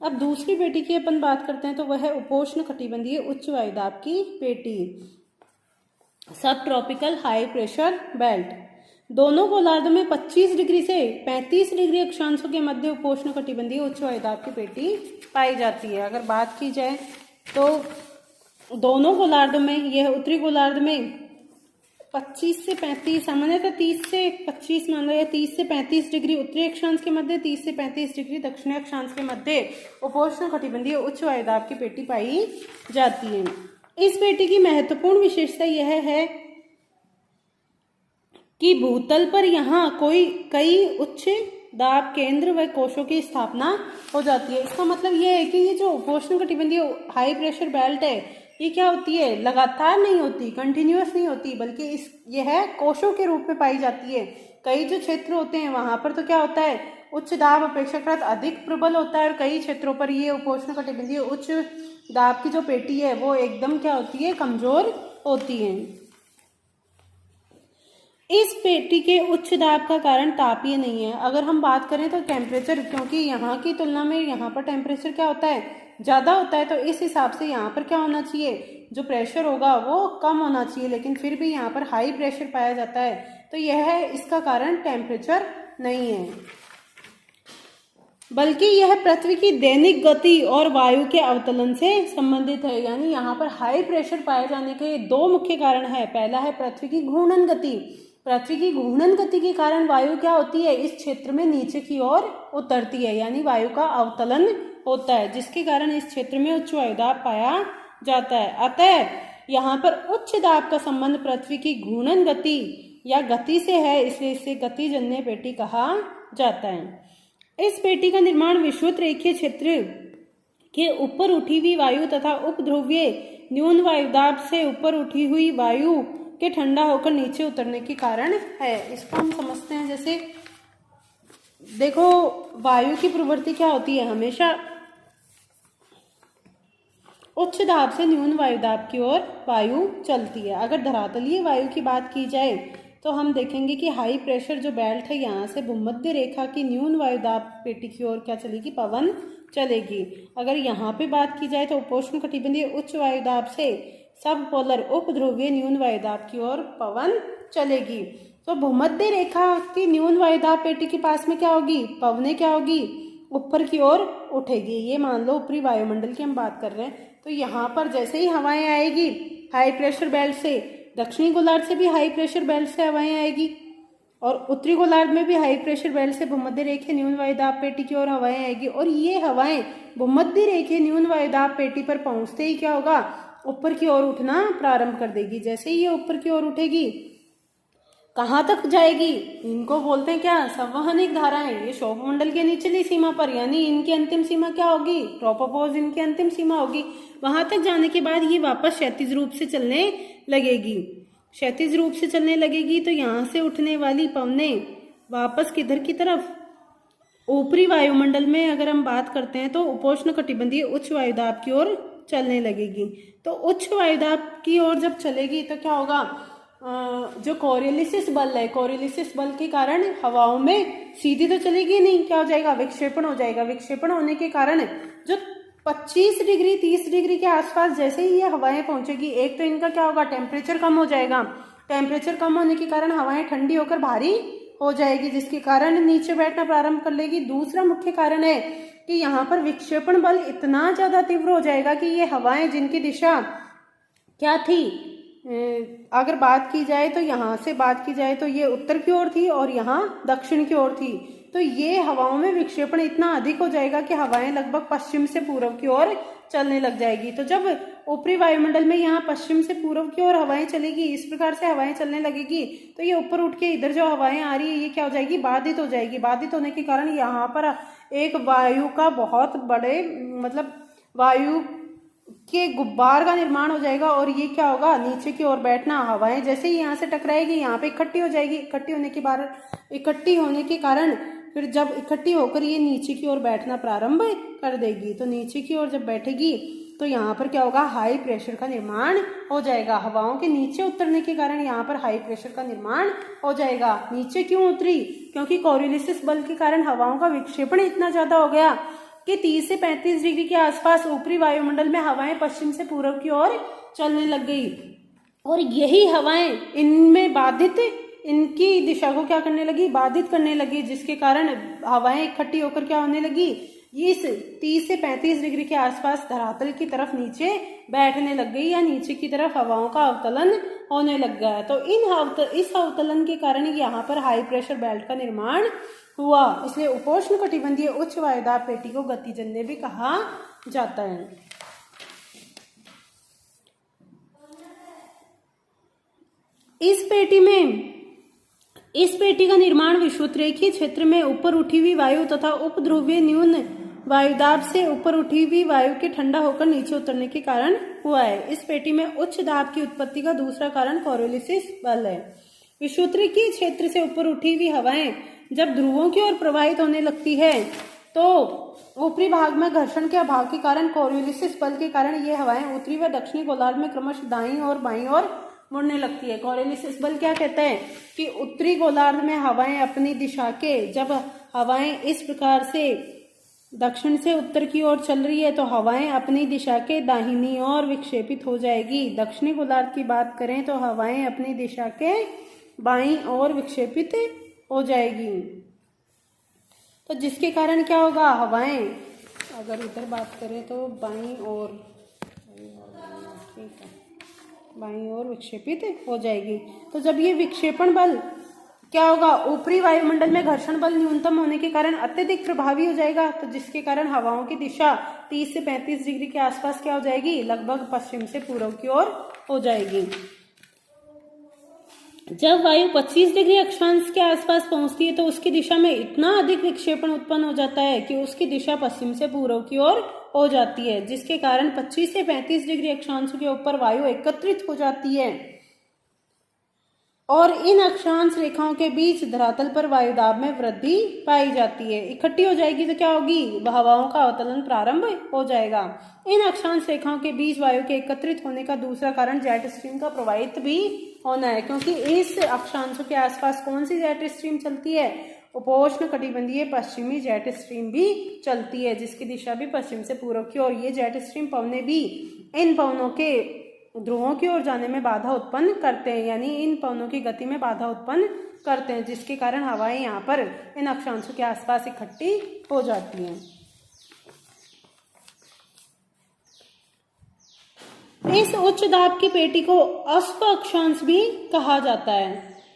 अब दूसरी पेटी की अपन बात करते हैं तो वह है उपोष्ण कटिबंधीय उच्च वायुदाब की पेटी, सब ट्रॉपिकल हाई प्रेशर बेल्ट। दोनों गोलार्धों में 25 डिग्री से 35 डिग्री अक्षांशों के मध्य उपोष्ण कटिबंधीय उच्च वायुदाब की पेटी पाई जाती है। अगर बात की जाए तो दोनों गोलार्धों में, यह उत्तरी गोलार्ध में 25 से 35, सामान्यतः 30 से 25 मान लो, या 30 से 35 डिग्री उत्तरी अक्षांश के मध्य, 30 से 35 डिग्री दक्षिणी अक्षांश के मध्य उपोष्ण कटिबंधीय उच्च वायुदाब की पेटी पाई जाती है। इस पेटी की महत्वपूर्ण विशेषता यह है कि भूतल पर यहाँ कई उच्च दाब केंद्र व कोशों की स्थापना हो जाती है। इसका मतलब यह है कि ये जो उपोष्ण कटिबंधीय हाई प्रेशर बेल्ट है, ये क्या होती है, लगातार नहीं होती, कंटिन्यूअस नहीं होती, बल्कि यह कोशों के रूप में पाई जाती है। कई जो क्षेत्र होते हैं वहां पर तो क्या होता है, उच्च दाब अपेक्षाकृत अधिक प्रबल होता है, और कई क्षेत्रों पर ये उपोष्ण कटिबंधीय उच्च दाब की जो पेटी है वो एकदम क्या होती है, कमजोर होती है। इस पेटी के उच्च दाब का कारण तापीय नहीं है। अगर हम बात करें तो टेम्परेचर, क्योंकि यहाँ की तुलना में यहाँ पर टेम्परेचर क्या होता है, ज़्यादा होता है, तो इस हिसाब से यहाँ पर क्या होना चाहिए, जो प्रेशर होगा वो कम होना चाहिए, लेकिन फिर भी यहाँ पर हाई प्रेशर पाया जाता है। तो यह है इसका कारण टेम्परेचर नहीं है, बल्कि यह पृथ्वी की दैनिक गति और वायु के अवतलन से संबंधित है। यानी यहाँ पर हाई प्रेशर पाए जाने के दो मुख्य कारण है। पहला है पृथ्वी की घूर्णन गति। पृथ्वी की घूर्णन गति के कारण वायु क्या होती है, इस क्षेत्र में नीचे की ओर उतरती है, यानी वायु का अवतलन होता है, जिसके कारण इस क्षेत्र में उच्च वायुदाब पाया जाता है। अतः यहाँ पर उच्च दाब का संबंध पृथ्वी की घूर्णन गति या गति से है, इसलिए इसे गतिजन्य पेटी कहा जाता है। इस पेटी का निर्माण विषुवत रेखीय क्षेत्र के ऊपर उठी हुई वायु तथा उपध्रुवीय न्यून वायुदाब से ऊपर उठी हुई वायु के ठंडा होकर नीचे उतरने के कारण है। इसको हम समझते हैं, जैसे देखो वायु की प्रवृत्ति क्या होती है, हमेशा उच्च दाब से न्यून वायुदाब की ओर वायु चलती है। अगर धरातलीय वायु की बात की जाए तो हम देखेंगे कि हाई प्रेशर जो बेल्ट है, यहाँ से भूमध्य रेखा की न्यून वायुदाब पेटी की ओर क्या चलेगी, पवन चलेगी। अगर यहाँ पे बात की जाए तो उपोष्ण कटिबंधीय उच्च वायुदाब से सब पोलर उपध्रुवीय न्यून वायुदाब की ओर पवन चलेगी। तो भूमध्य रेखा की न्यून वायुदाब पेटी के पास में क्या होगी, पवनें क्या होगी, ऊपर की ओर उठेगी। ये मान लो ऊपरी वायुमंडल की हम बात कर रहे हैं, तो यहाँ पर जैसे ही हवाएं आएगी हाई प्रेशर बेल्ट से, दक्षिणी गोलार्ध से भी हाई प्रेशर बेल्ट से हवाएं आएगी, और उत्तरी गोलार्ध में भी हाई प्रेशर बेल्ट से भूमध्य रेखीय न्यून वायुदाब पेटी की ओर हवाएं आएगी, और ये हवाएं भूमध्य रेखीय न्यून वायुदाब पेटी पर पहुंचते ही क्या होगा, ऊपर की ओर उठना प्रारंभ कर देगी। जैसे ही ये ऊपर की ओर उठेगी, कहाँ तक जाएगी, इनको बोलते हैं क्या, संवहनिक धाराएं। ये क्षोभमंडल के निचली सीमा पर, यानी इनकी अंतिम सीमा क्या होगी, ट्रोपोपॉज इनकी अंतिम सीमा होगी। वहां तक जाने के बाद ये वापस क्षैतिज रूप से चलने लगेगी। क्षैतिज रूप से चलने लगेगी तो यहाँ से उठने वाली पवनें वापस किधर की तरफ, ऊपरी वायुमंडल में अगर हम बात करते हैं तो उपोष्ण कटिबंधीय उच्च वायुदाब की ओर चलने लगेगी। तो उच्च वायुदाब की ओर जब चलेगी तो क्या होगा, जो कोरियोलिसिस बल है, कोरियोलिसिस बल के कारण हवाओं में सीधी तो चलेगी नहीं, क्या हो जाएगा, विक्षेपण हो जाएगा। विक्षेपण होने के कारण जो 25 डिग्री 30 डिग्री के आसपास जैसे ही ये हवाएं पहुंचेगी, एक तो इनका क्या होगा, टेम्परेचर कम हो जाएगा। टेम्परेचर कम होने के कारण हवाएं ठंडी होकर भारी हो जाएगी, जिसके कारण नीचे बैठना प्रारंभ कर लेगी। दूसरा मुख्य कारण है कि यहाँ पर विक्षेपण बल इतना ज्यादा तीव्र हो जाएगा कि ये हवाएं जिनकी दिशा क्या थी, अगर बात की जाए तो यहाँ से बात की जाए तो ये उत्तर की ओर थी और यहाँ दक्षिण की ओर थी, तो ये हवाओं में विक्षेपण इतना अधिक हो जाएगा कि हवाएं लगभग पश्चिम से पूर्व की ओर चलने लग जाएगी। तो जब ऊपरी वायुमंडल में यहाँ पश्चिम से पूर्व की ओर हवाएं चलेगी, इस प्रकार से हवाएं चलने लगेगी, तो ये ऊपर उठ के इधर जो हवाएं आ रही है ये क्या हो जाएगी, बाधित हो जाएगी। बाधित होने के कारण यहाँ पर एक वायु का बहुत बड़े मतलब वायु के गुब्बार का निर्माण हो जाएगा, और ये क्या होगा, नीचे की ओर बैठना, हवाएं जैसे ही यहाँ से टकराएगी यहाँ पे इकट्ठी हो जाएगी। इकट्ठी होने के कारण फिर जब इकट्ठी होकर ये नीचे की ओर बैठना प्रारंभ कर देगी, तो नीचे की ओर जब बैठेगी तो यहाँ पर क्या होगा, हाई प्रेशर का निर्माण हो जाएगा। हवाओं के नीचे उतरने के कारण यहाँ पर हाई प्रेशर का निर्माण हो जाएगा। नीचे क्यों उतरी, क्योंकि कोरियोलिसिस बल के कारण हवाओं का विक्षेपण इतना ज्यादा हो गया कि 30 से 35 डिग्री के आसपास ऊपरी वायुमंडल में हवाएं पश्चिम से पूर्व की ओर चलने लग गई और यही हवाएं इनमें बाधित, इनकी दिशा को क्या करने लगी, बाधित करने लगी, जिसके कारण हवाएं इकट्ठी होकर क्या होने लगी, इस 30 से 35 डिग्री के आसपास धरातल की तरफ नीचे बैठने लग गई या नीचे की तरफ हवाओं का अवतलन होने लग गया। तो इस अवतलन के कारण यहाँ पर हाई प्रेशर बेल्ट का निर्माण हुआ, इसलिए उपोष्ण कटिबंधीय उच्च वायुदाब पेटी को गतिजन्य भी कहा जाता है। इस पेटी का निर्माण विषुवतरेखीय क्षेत्र में ऊपर उठी हुई वायु तथा उपध्रुवीय न्यून वायुदाब से ऊपर उठी हुई वायु के ठंडा होकर नीचे उतरने के कारण हुआ है। इस पेटी में उच्च दाब की उत्पत्ति का दूसरा कारण कोरियोलिस बल है। विषुवतरेखीय क्षेत्र से ऊपर उठी हुई हवाएं जब ध्रुवों की ओर प्रवाहित होने लगती है तो ऊपरी भाग में घर्षण के अभाव के कारण कोरियोलिस बल के कारण ये हवाएं उत्तरी व दक्षिणी गोलार्ध में क्रमशः दाईं और बाईं ओर मुड़ने लगती है। कोरियोलिस बल क्या कहते हैं कि उत्तरी गोलार्ध में हवाएं अपनी दिशा के, जब हवाएं इस प्रकार से दक्षिण से उत्तर की ओर चल रही है तो हवाएं अपनी दिशा के दाहिनी ओर विक्षेपित हो जाएगी। दक्षिणी गोलार्ध की बात करें तो हवाएं अपनी दिशा के बाईं ओर विक्षेपित हो जाएगी। तो जिसके कारण क्या होगा, हवाएं अगर इधर बात करें तो बाईं ओर, ठीक है, बाईं ओर विक्षेपित हो जाएगी। तो जब ये विक्षेपण बल क्या होगा, ऊपरी वायुमंडल में घर्षण बल न्यूनतम होने के कारण अत्यधिक प्रभावी हो जाएगा। तो जिसके कारण हवाओं की दिशा 30 से 35 डिग्री के आसपास क्या हो जाएगी, लगभग पश्चिम से पूर्व की ओर हो जाएगी। जब वायु 25 डिग्री अक्षांश के आसपास पहुंचती है तो उसकी दिशा में इतना अधिक विक्षेपण उत्पन्न हो जाता है कि उसकी दिशा पश्चिम से पूर्व की ओर हो जाती है, जिसके कारण 25 से 35 डिग्री अक्षांश के ऊपर वायु एकत्रित हो जाती है और इन अक्षांश रेखाओं के बीच धरातल पर वायुदाब में वृद्धि पाई जाती है। इकट्ठी हो जाएगी तो क्या होगी, हवाओं का अवतलन प्रारंभ हो जाएगा। इन अक्षांश रेखाओं के बीच वायु के एकत्रित होने का दूसरा कारण जेट स्ट्रीम का प्रवाहित भी होना है, क्योंकि इस अक्षांशों के आसपास कौन सी जेट स्ट्रीम चलती है, उपोष्ण कटिबंधीय पश्चिमी जेट स्ट्रीम भी चलती है, जिसकी दिशा भी पश्चिम से पूर्व की ओर। ये जेट स्ट्रीम पवने भी इन पवनों के ध्रुवों की ओर जाने में बाधा उत्पन्न करते हैं, यानी इन पवनों की गति में बाधा उत्पन्न करते हैं, जिसके कारण हवाएं यहाँ पर इन अक्षांशों के आसपास इकट्ठी हो जाती हैं। इस उच्च दाब की पेटी को अश्व अक्षांश भी कहा जाता है,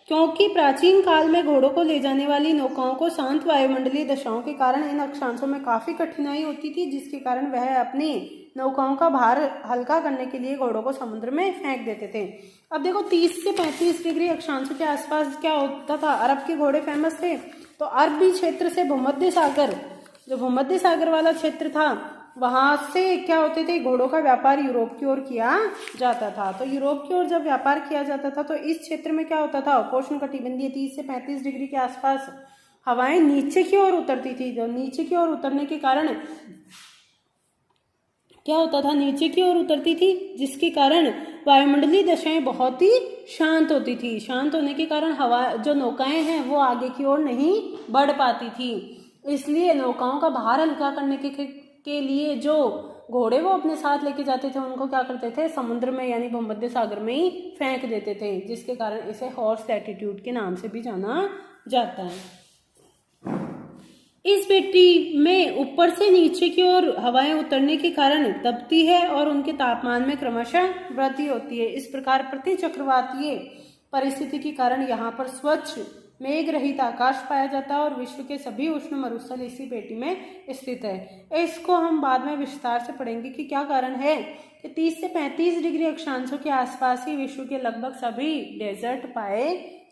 क्योंकि प्राचीन काल में घोड़ों को ले जाने वाली नौकाओं को शांत वायुमंडलीय दशाओं के कारण इन अक्षांशों में काफी कठिनाई होती थी, जिसके कारण वह अपनी नौकाओं का भार हल्का करने के लिए घोड़ों को समुद्र में फेंक देते थे। अब देखो 30 से 35 डिग्री अक्षांशों के आसपास क्या होता था, अरब के घोड़े फेमस थे। तो अरबी क्षेत्र से भूमध्य सागर, जो भूमध्य सागर वाला क्षेत्र था, वहां से क्या होते थे, घोड़ों का व्यापार यूरोप की ओर किया जाता था। तो यूरोप की ओर जब व्यापार किया जाता था तो इस क्षेत्र में क्या होता था, उपोष्ण कटिबंधीय 30 से 35 डिग्री के आसपास हवाएं नीचे की ओर उतरती थी। जो नीचे की ओर उतरने के कारण क्या होता था, नीचे की ओर उतरती थी, जिसके कारण वायुमंडलीय दशाएं बहुत ही शांत होती थी। शांत होने के कारण हवा, जो नौकाएं हैं वो आगे की ओर नहीं बढ़ पाती थी। इसलिए नौकाओं का भार हल्का करने के लिए जो घोड़े वो अपने साथ लेके जाते थे, उनको क्या करते थे, समुद्र में यानी भूमध्य सागर में ही फेंक देते थे, जिसके कारण इसे हॉर्स एटीट्यूड के नाम से भी जाना जाता है। इस पेटी में ऊपर से नीचे की ओर हवाएं उतरने के कारण दबती है और उनके तापमान में क्रमशः वृद्धि होती है। इस प्रकार प्रति चक्रवातीय परिस्थिति के कारण यहाँ पर स्वच्छ मेघ रहित आकाश पाया जाता है और विश्व के सभी उष्ण मरुस्थल इसी पेटी में स्थित है। इसको हम बाद में विस्तार से पढ़ेंगे कि क्या कारण है कि 30 से 35 डिग्री अक्षांशों के आसपास ही विश्व के लगभग सभी डेजर्ट पाए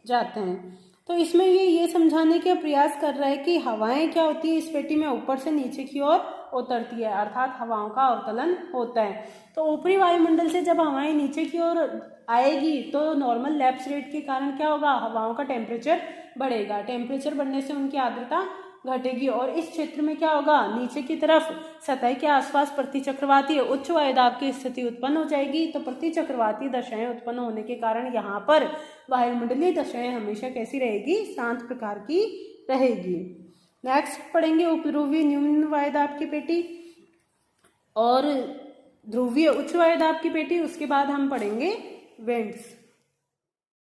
जाते हैं। तो इसमें ये समझाने का प्रयास कर रहा है कि हवाएं क्या होती है इस पेटी में, ऊपर से नीचे की ओर उतरती है, अर्थात हवाओं का अवतलन होता है। तो ऊपरी वायुमंडल से जब हवाएं नीचे की ओर आएगी तो नॉर्मल लैप्स रेट के कारण क्या होगा, हवाओं का टेम्परेचर बढ़ेगा। टेम्परेचर बढ़ने से उनकी आर्द्रता घटेगी और इस क्षेत्र में क्या होगा, नीचे की तरफ सतह के आसपास प्रतिचक्रवाती उच्च वायुदाब की स्थिति उत्पन्न हो जाएगी। तो प्रतिचक्रवाती दशाएं उत्पन्न होने के कारण यहाँ पर वायुमंडलीय दशाएं हमेशा कैसी रहेगी, शांत प्रकार की रहेगी। नेक्स्ट पढ़ेंगे उपध्रुवीय न्यून वायुदाब की पेटी और ध्रुवीय उच्च वायुदाब की पेटी। उसके बाद हम पढ़ेंगे विंड्स।